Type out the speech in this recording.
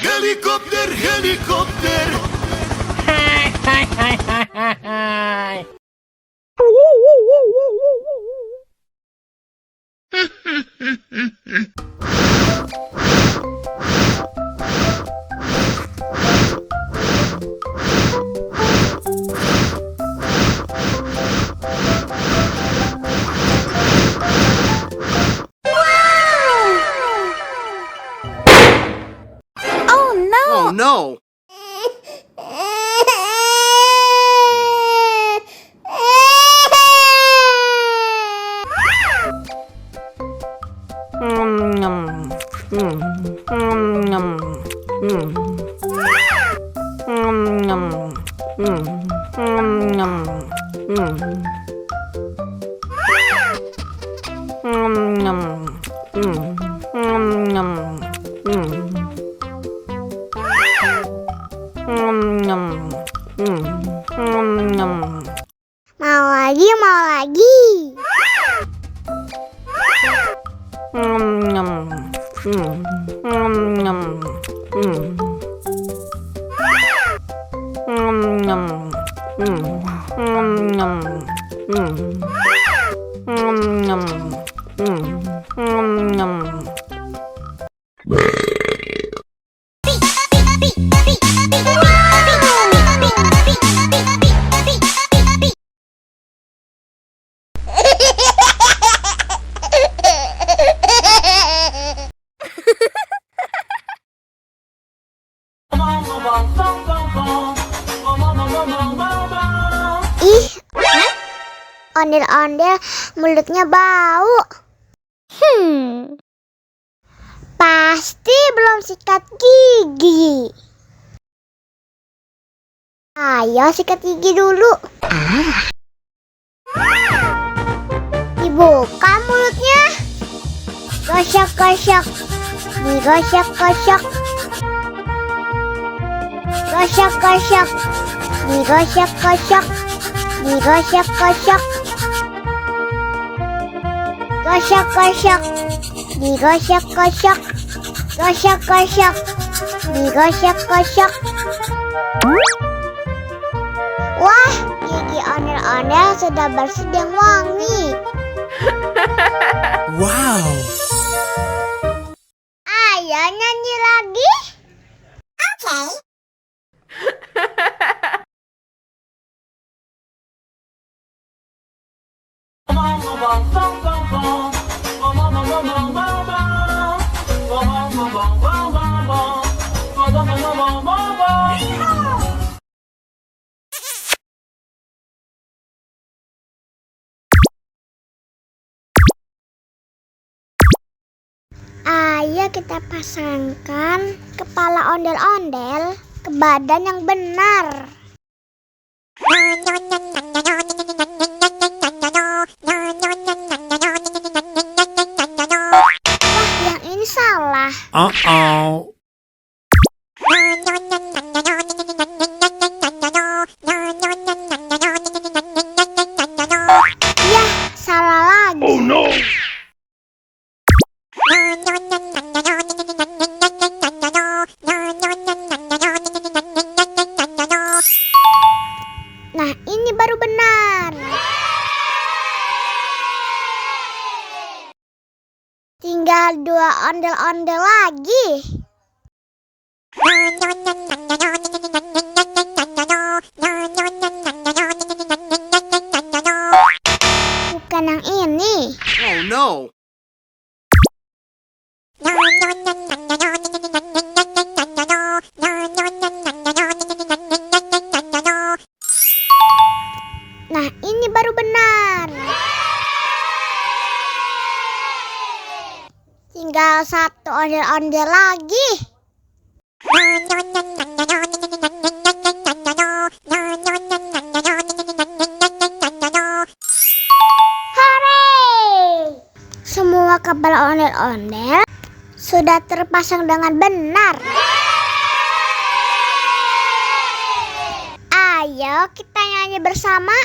Helikopter, helikopter. Hai, hai, hai, hai, hai, hai. Oh no! Mau lagi, mau lagi. Ih, ondel-ondel mulutnya bau. Pasti belum sikat gigi. Ayo sikat gigi dulu. Dibuka mulutnya. Gosok-gosok. Digosok-gosok. Gosok-gosok. Digosok-gosok. Digosok-gosok. Gosok-gosok. Digosok-gosok. Gosok-gosok. Digosok-gosok. Wah, gigi ondel-ondel sudah bersih dan wangi. Wow! Ayo nyanyi lagi. Oke. Ayo kita pasangkan kepala ondel-ondel ke badan yang benar. Wah, yang ini salah. Uh-oh. Yah, salah lagi. Oh no! Nah, ini baru benar. Tinggal 2 ondel-ondel lagi. Bukan yang ini. Oh no! Nah, ini baru benar. Tinggal 1 ondel-ondel lagi. Hore! Semua kepala ondel-ondel sudah terpasang dengan benar. Ayo kita nyanyi bersama.